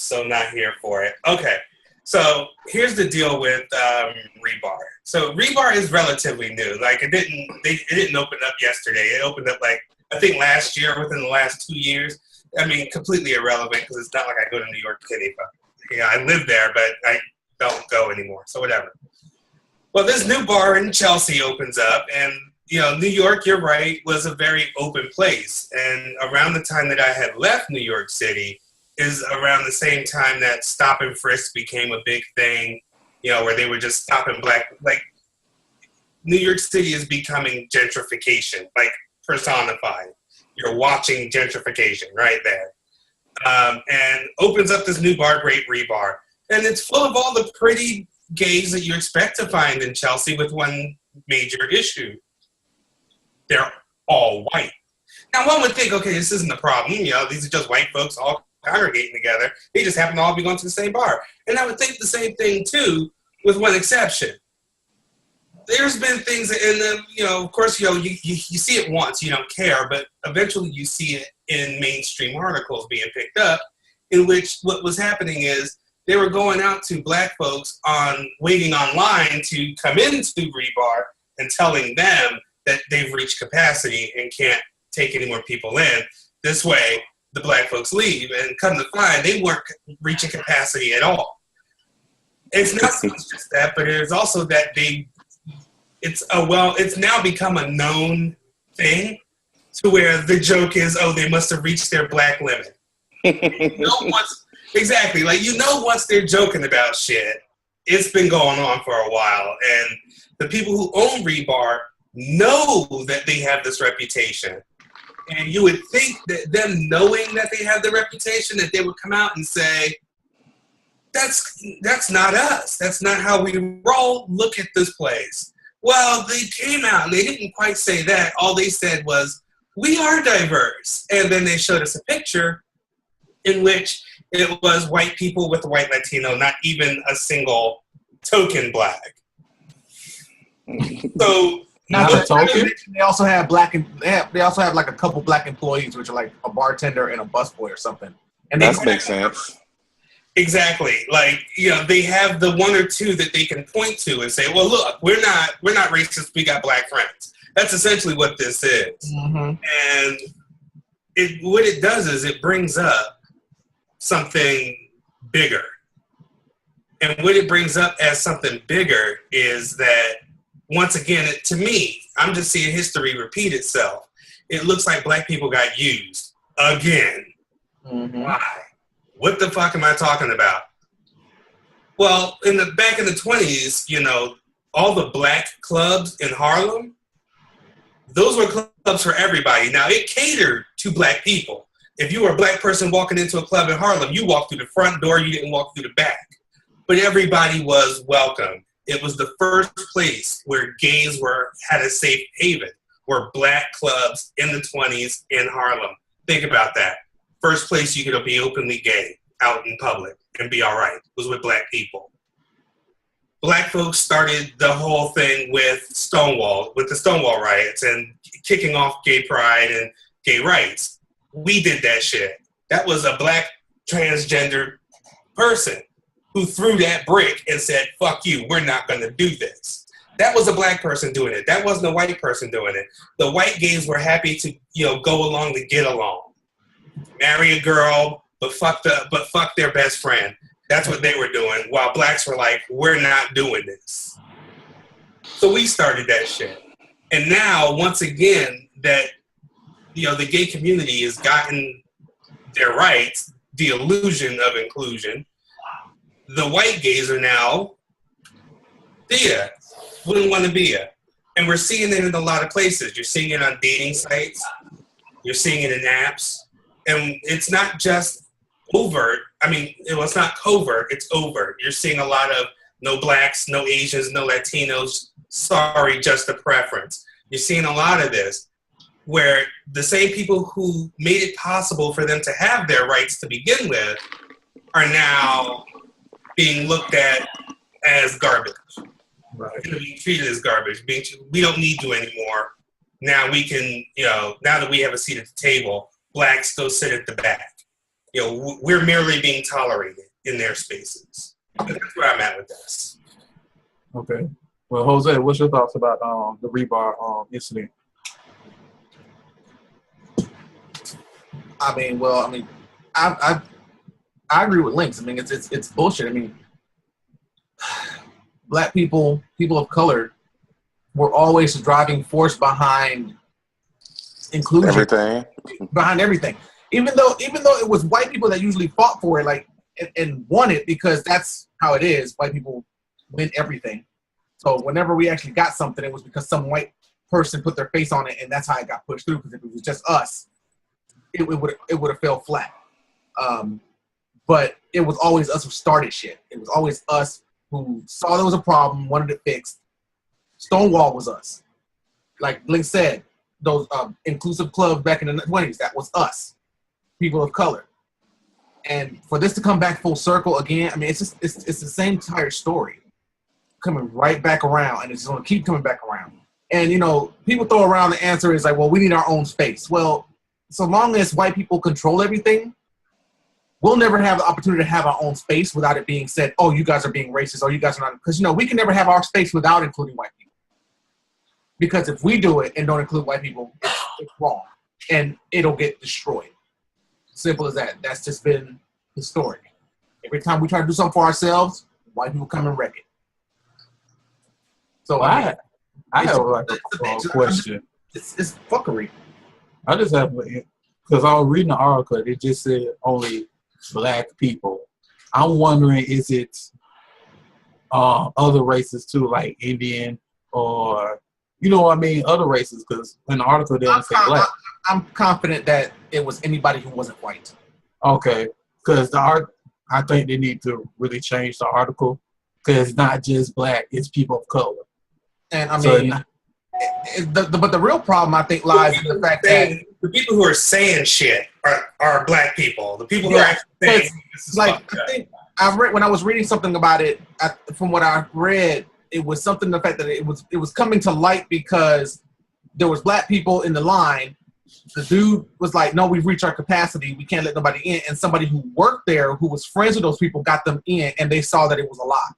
so not here for it. Okay, so here's the deal with Rebar. So Rebar is relatively new. Like it didn't open up yesterday. It opened up like I think last year, within the last 2 years. I mean, completely irrelevant because it's not like I go to New York City. But I live there, but I don't go anymore. So whatever. Well, this new bar in Chelsea opens up, and New York, you're right, was a very open place. And around the time that I had left New York City is around the same time that stop and frisk became a big thing, where they were just stopping like New York City is becoming gentrification, like personified. You're watching gentrification right there. And opens up this new bar, Great Rebar. And it's full of all the pretty gays that you expect to find in Chelsea with one major issue. They're all white. Now, one would think, okay, this isn't a problem. These are just white folks all congregating together. They just happen to all be going to the same bar. And I would think the same thing, too, with one exception. There's been things, and of course, you see it once, you don't care, but eventually you see it in mainstream articles being picked up, in which what was happening is they were going out to black folks waiting online to come into Rebar and telling them that they've reached capacity and can't take any more people in. This way, the black folks leave, and come to find they weren't reaching capacity at all. It's not so much just that, but it's also that it's now become a known thing to where the joke is, oh, they must have reached their black limit. Exactly. Like, once they're joking about shit, it's been going on for a while. And the people who own Rebar know that they have this reputation. And you would think that them knowing that they have the reputation, that they would come out and say, that's not us. That's not how we roll. Look at this place. Well, they came out and they didn't quite say that. All they said was, we are diverse. And then they showed us a picture in which it was white people with a white Latino, not even a single token black. So not a token. They also have they also have like a couple black employees, which are like a bartender and a busboy or something. And that makes sense. Exactly. Like, they have the one or two that they can point to and say, well, look, we're not racist. We got black friends. That's essentially what this is. Mm-hmm. And what it does is it brings up something bigger. And what it brings up as something bigger is that, once again, to me, I'm just seeing history repeat itself. It looks like black people got used again. Mm-hmm. Why? What the fuck am I talking about? Well, back in the 20s, all the black clubs in Harlem, those were clubs for everybody. Now, it catered to black people. If you were a black person walking into a club in Harlem, you walked through the front door, you didn't walk through the back. But everybody was welcome. It was the first place where gays had a safe haven, were black clubs in the 20s in Harlem. Think about that. First place you could be openly gay out in public and be all right was with black people. Black folks started the whole thing with the Stonewall riots and kicking off gay pride and gay rights. We did that shit. That was a black transgender person who threw that brick and said, fuck you, we're not going to do this. That was a black person doing it. That wasn't a white person doing it. The white gays were happy to, go along to get along. Marry a girl, but fuck their best friend. That's what they were doing, while blacks were like, we're not doing this. So we started that shit. And now, once again, that, the gay community has gotten their rights, the illusion of inclusion, the white gays are now, wouldn't want to be a. And we're seeing it in a lot of places. You're seeing it on dating sites. You're seeing it in apps. And it's not just overt. I mean, it's not covert. It's overt. You're seeing a lot of no blacks, no Asians, no Latinos. Sorry, just a preference. You're seeing a lot of this where the same people who made it possible for them to have their rights to begin with are now being looked at as garbage. Right. Being treated as garbage. We don't need you anymore. Now we can, now that we have a seat at the table, blacks go sit at the back. we're merely being tolerated in their spaces. That's where I'm at with this. Okay. Well, Jose, what's your thoughts about the Rebar incident? I agree with Lynx. I mean, it's bullshit. I mean, Black people of color, were always the driving force behind inclusion. Behind everything. Even though it was white people that usually fought for it, like and won it, because that's how it is. White people win everything. So whenever we actually got something, it was because some white person put their face on it, and that's how it got pushed through. Because if it was just us, it would have fell flat. But it was always us who started shit. It was always us who saw there was a problem, wanted it fixed. Stonewall was us. Like Lynx said, those inclusive clubs back in the 20s, that was us, people of color. And for this to come back full circle again, I mean, it's the same entire story coming right back around, and it's going to keep coming back around. And, people throw around the answer is like, well, we need our own space. Well, so long as white people control everything, we'll never have the opportunity to have our own space without it being said, oh, you guys are being racist, or you guys are not. Because, we can never have our space without including white people. Because if we do it and don't include white people, it's wrong. And it'll get destroyed. Simple as that. That's just been historic. Every time we try to do something for ourselves, white people come and wreck it. So I have like a question. It's fuckery. I just have, because I was reading the article, it just said only Black people. I'm wondering, is it other races too, like Indian or, other races? Because in the article, they didn't say Black. I'm confident that it was anybody who wasn't white. Okay, because I think they need to really change the article, because it's not just Black, it's people of color. And I mean, but the real problem, I think, lies in the fact that the people who are saying shit are Black people. The people who are actually saying this is like, I think I read when I was reading something about it. From what I read, it was something the fact that it was coming to light because there was Black people in the line. The dude was like, "No, we've reached our capacity. We can't let nobody in." And somebody who worked there, who was friends with those people, got them in, and they saw that it was a lie.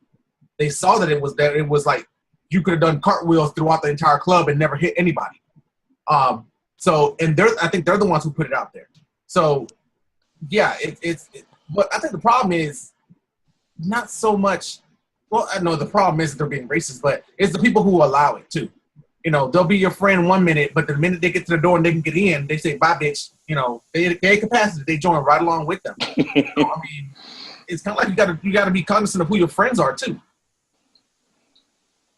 They saw that it was like you could have done cartwheels throughout the entire club and never hit anybody. I think they're the ones who put it out there. So, yeah, but I think the problem is not so much. Well, I know the problem is that they're being racist, but it's the people who allow it too. They'll be your friend 1 minute, but the minute they get to the door and they can get in, they say, "Bye, bitch." They capacity. They join right along with them. I mean, it's kind of like you gotta be cognizant of who your friends are too.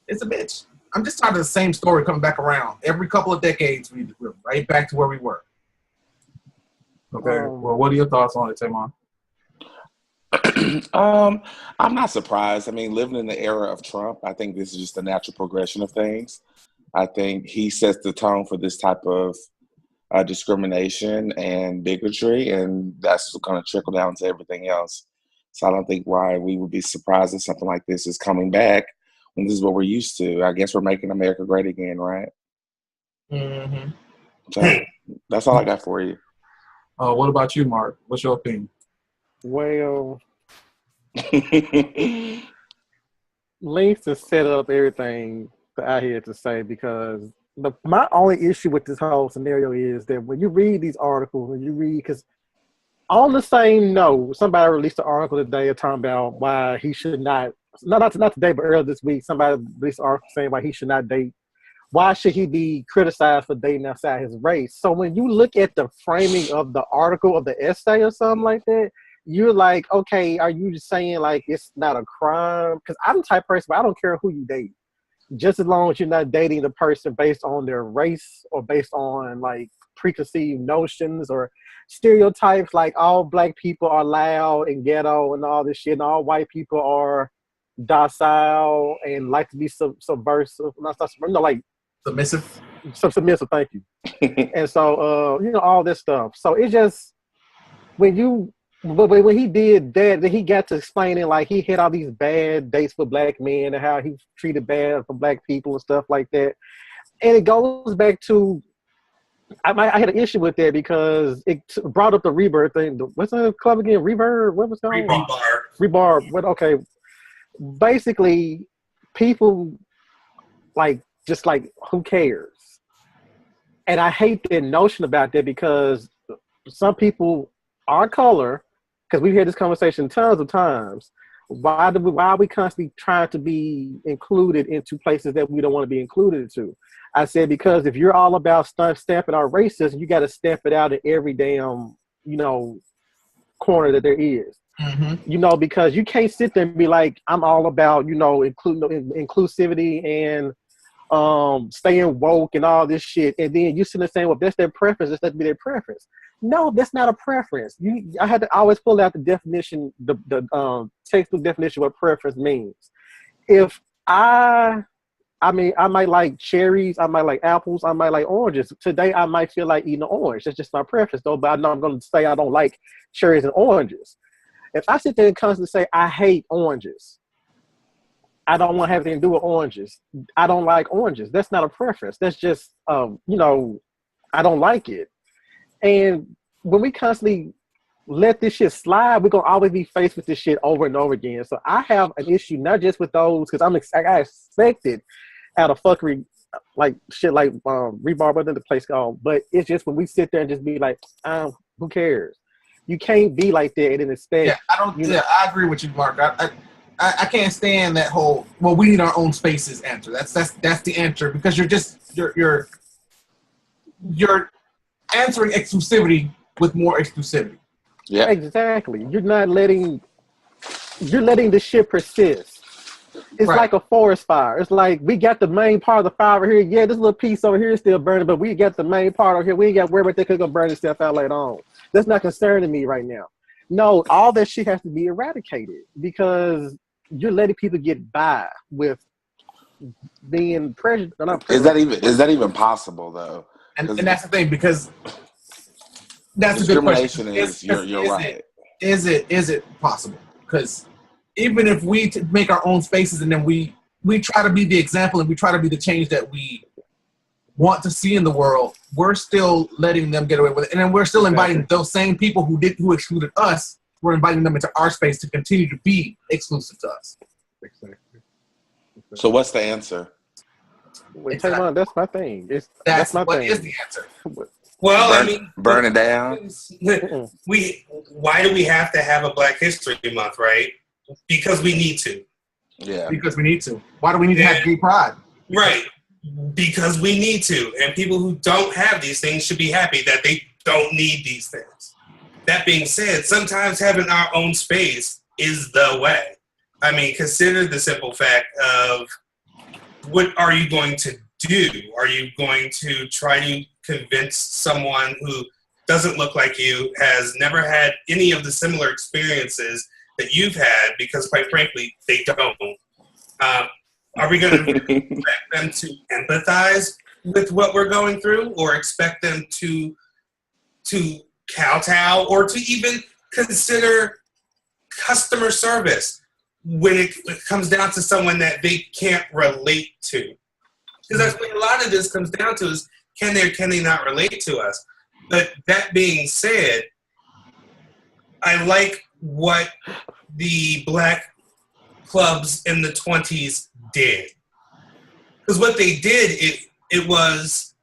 It's a bitch. I'm just tired of the same story coming back around. Every couple of decades, we're right back to where we were. Okay. Well, what are your thoughts on it, Tamon? I'm not surprised. I mean, living in the era of Trump, I think this is just a natural progression of things. I think he sets the tone for this type of discrimination and bigotry, and that's going to trickle down to everything else. So I don't think why we would be surprised if something like this is coming back when this is what we're used to. I guess we're making America great again, right? Mm-hmm. So that's all I got for you. What about you, Mark? What's your opinion? Well, Lynx has set up everything that I had to say, because my only issue with this whole scenario is that when you read these articles, because on the same note, somebody released an article today talking about why he should not today, but earlier this week, somebody released an article saying why he should not date. Why should he be criticized for dating outside his race? So when you look at the framing of the article, of the essay or something like that, you're like, okay, are you just saying like it's not a crime? Because I'm the type of person, I don't care who you date. Just as long as you're not dating the person based on their race or based on like preconceived notions or stereotypes, like all Black people are loud and ghetto and all this shit, and all white people are docile and like to be subversive. Like submissive. Submissive, thank you. And so, all this stuff. So it just, when he did that, then he got to explaining like he had all these bad dates with Black men and how he treated bad for Black people and stuff like that. And it goes back to I had an issue with that because it brought up the Rebar thing. What's the club again? Rebar? What was it called? Rebar. What? Okay. Basically, people just who cares? And I hate that notion about that because some people are color, because we've had this conversation tons of times. Why are we constantly trying to be included into places that we don't want to be included into? I said, because if you're all about stamping out racism, you got to stamp it out in every damn, corner that there is. Mm-hmm. Because you can't sit there and be like, I'm all about, inclusivity and staying woke and all this shit. And then you sitting there saying, well, if that's their preference, let be their preference. No, that's not a preference. I had to always pull out the definition, the textbook definition of what preference means. If I might like cherries, I might like apples, I might like oranges. Today, I might feel like eating an orange. That's just my preference, though. But I'm not going to say I don't like cherries and oranges. If I sit there and constantly say I hate oranges, I don't want to have anything to do with oranges. I don't like oranges. That's not a preference. That's just, I don't like it. And when we constantly let this shit slide, we're going to always be faced with this shit over and over again. So I have an issue, not just with those, because I expected out of fuckery, like shit like Rebar, whatever the place called. But it's just when we sit there and just be like, who cares? You can't be like that and then expect. Yeah, I agree with you, Mark. I can't stand that whole, well, we need our own spaces answer. That's the answer, because you're answering exclusivity with more exclusivity. Yeah, exactly. You're letting the shit persist. It's right. Like a forest fire. It's like we got the main part of the fire over here. Yeah, this little piece over here is still burning, but we got the main part over here. We ain't got to worry about that because it's gonna burn itself out later on. That's not concerning me right now. No, all that shit has to be eradicated because you're letting people get by with being prejudiced. Is that even possible though? And that's the thing, because that's a good question. Discrimination you're right. Is it possible? Because even if we make our own spaces and then we try to be the example and we try to be the change that we want to see in the world, we're still letting them get away with it. And then we're still inviting those same people who excluded us, we're inviting them into our space to continue to be exclusive to us. Exactly. So what's the answer? Tamon, that's my thing. That's my thing. What is the answer? Well, burn it down. Why do we have to have a Black History Month, right? Because we need to. Yeah. Because we need to. Why do we need to have gay pride? Right. Because we need to. And people who don't have these things should be happy that they don't need these things. That being said, sometimes having our own space is the way. I mean, consider the simple fact of what are you going to do? Are you going to try to convince someone who doesn't look like you, has never had any of the similar experiences that you've had, because quite frankly, they don't. Are we going to expect them to empathize with what we're going through, or expect them to kowtow, or to even consider customer service when it comes down to someone that they can't relate to? Because that's what a lot of this comes down to, is can they not relate to us? But that being said, I like what the Black clubs in the 20s did. Because what they did, it was,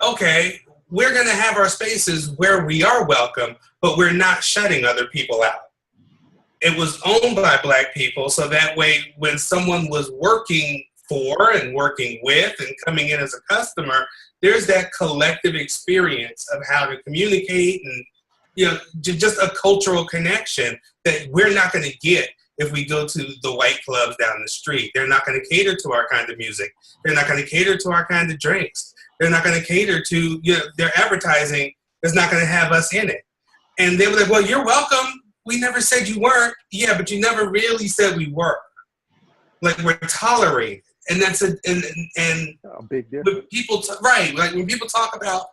okay, we're going to have our spaces where we are welcome, but we're not shutting other people out. It was owned by Black people, so that way when someone was working for and working with and coming in as a customer, there's that collective experience of how to communicate and, you know, just a cultural connection that we're not going to get if we go to the white clubs down the street. They're not going to cater to our kind of music. They're not going to cater to our kind of drinks. They're not going to cater to, you know, their advertising is not going to have us in it. And they were like, well, you're welcome. We never said you weren't. Yeah, but you never really said we were. Like, we're tolerated. And that's a big difference. When people when people talk about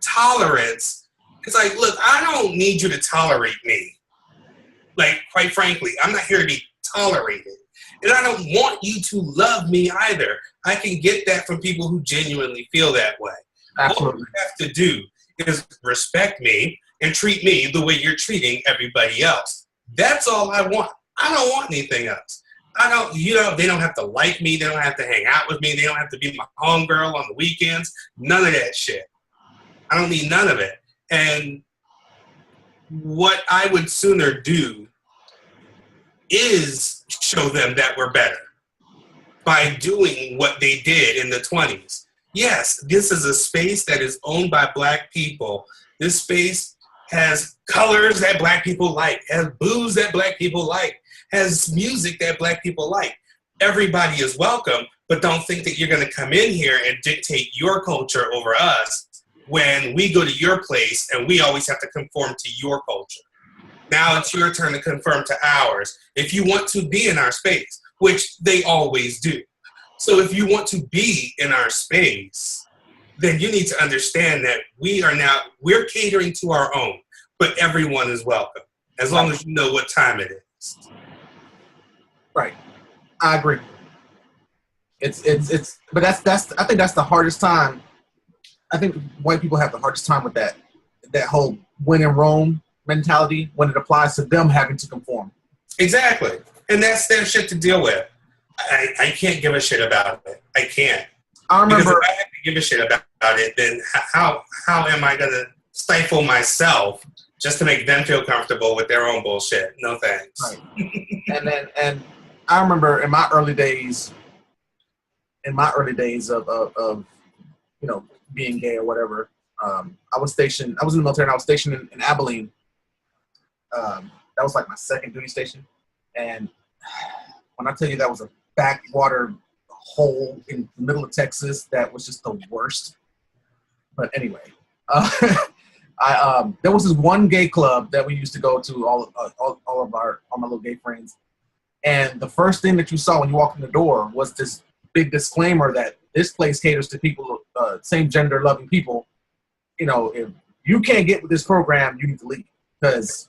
tolerance, it's like, look, I don't need you to tolerate me. Like, quite frankly, I'm not here to be tolerated. And I don't want you to love me either. I can get that from people who genuinely feel that way. Absolutely. All you have to do is respect me and treat me the way you're treating everybody else. That's all I want. I don't want anything else. They don't have to like me. They don't have to hang out with me. They don't have to be my homegirl on the weekends. None of that shit. I don't need none of it. And what I would sooner do is show them that we're better by doing what they did in the 20s. Yes, this is a space that is owned by Black people. This space has colors that Black people like, has booze that Black people like, has music that Black people like. Everybody is welcome, but don't think that you're going to come in here and dictate your culture over us when we go to your place and we always have to conform to your culture. Now it's your turn to conform to ours if you want to be in our space, which they always do. So if you want to be in our space, then you need to understand that we're catering to our own, but everyone is welcome, as long as you know what time it is. Right. I agree. But I think that's the hardest time. I think white people have the hardest time with that whole when in Rome mentality when it applies to them having to conform. Exactly. And that's their shit to deal with. I can't give a shit about it. I can't. I remember, because if I have to give a shit about it, then how am I going to stifle myself just to make them feel comfortable with their own bullshit? No thanks. Right. and I remember in my early days of being gay or whatever, I was in the military and I was stationed in Abilene. That was like my second duty station. And when I tell you that was a backwater hole in the middle of Texas, that was just the worst. But anyway, there was this one gay club that we used to go to, all my little gay friends. And the first thing that you saw when you walked in the door was this big disclaimer that this place caters to people, same gender loving people. If you can't get with this program, you need to leave, because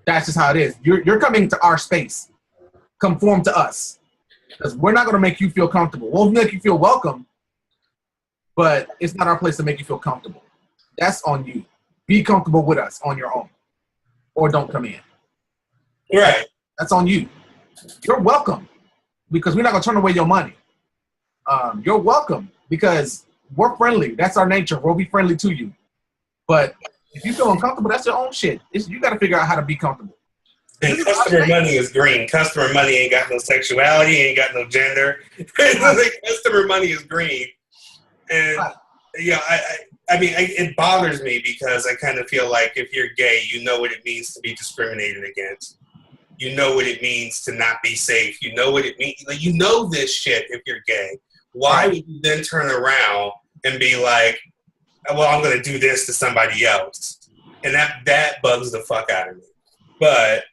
that's just how it is. You're coming to our space. Conform to us, because we're not going to make you feel comfortable. We'll make you feel welcome, but it's not our place to make you feel comfortable. That's on you. Be comfortable with us on your own, or don't come in. Right. That's on you. You're welcome, because we're not going to turn away your money. You're welcome because we're friendly. That's our nature. We'll be friendly to you. But if you feel uncomfortable, that's your own shit. You got to figure out how to be comfortable. And customer money is green. Customer money ain't got no sexuality, ain't got no gender. Customer money is green. And it bothers me because I kind of feel like if you're gay, you know what it means to be discriminated against. You know what it means to not be safe. You know what it means. Like, you know this shit if you're gay. Why would you then turn around and be like, well, I'm going to do this to somebody else? And that bugs the fuck out of me. But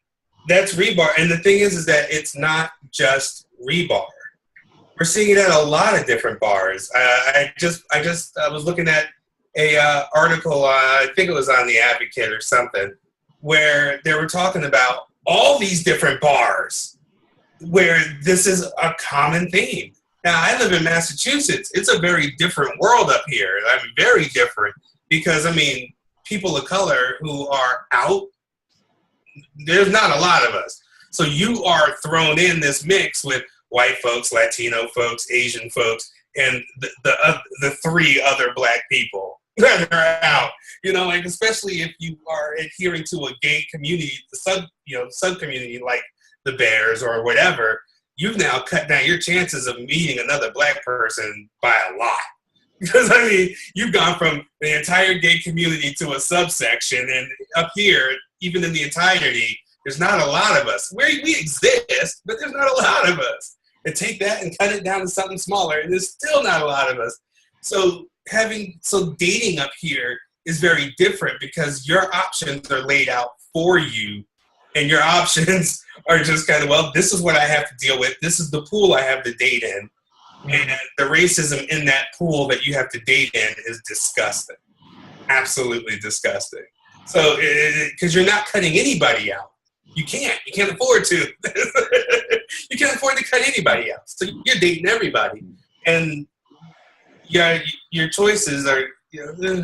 that's Rebar. And the thing is that it's not just Rebar. We're seeing it at a lot of different bars. I was looking at a article, I think it was on The Advocate or something, where they were talking about all these different bars where this is a common theme. Now, I live in Massachusetts. It's a very different world up here. I mean, very different because, people of color who are out, there's not a lot of us. So you are thrown in this mix with white folks, Latino folks, Asian folks, and the three other Black people that are out. Especially if you are adhering to a gay community, sub community like the Bears or whatever, you've now cut down your chances of meeting another Black person by a lot. Because, you've gone from the entire gay community to a subsection, and up here, even in the entirety, there's not a lot of us. We exist, but there's not a lot of us. And take that and cut it down to something smaller, and there's still not a lot of us. So dating up here is very different because your options are laid out for you, and your options are just kind of, well, this is what I have to deal with. This is the pool I have to date in. And the racism in that pool that you have to date in is disgusting. Absolutely disgusting. So, because you're not cutting anybody out. You can't afford to. You can't afford to cut anybody out. So you're dating everybody. And your choices are, Yeah.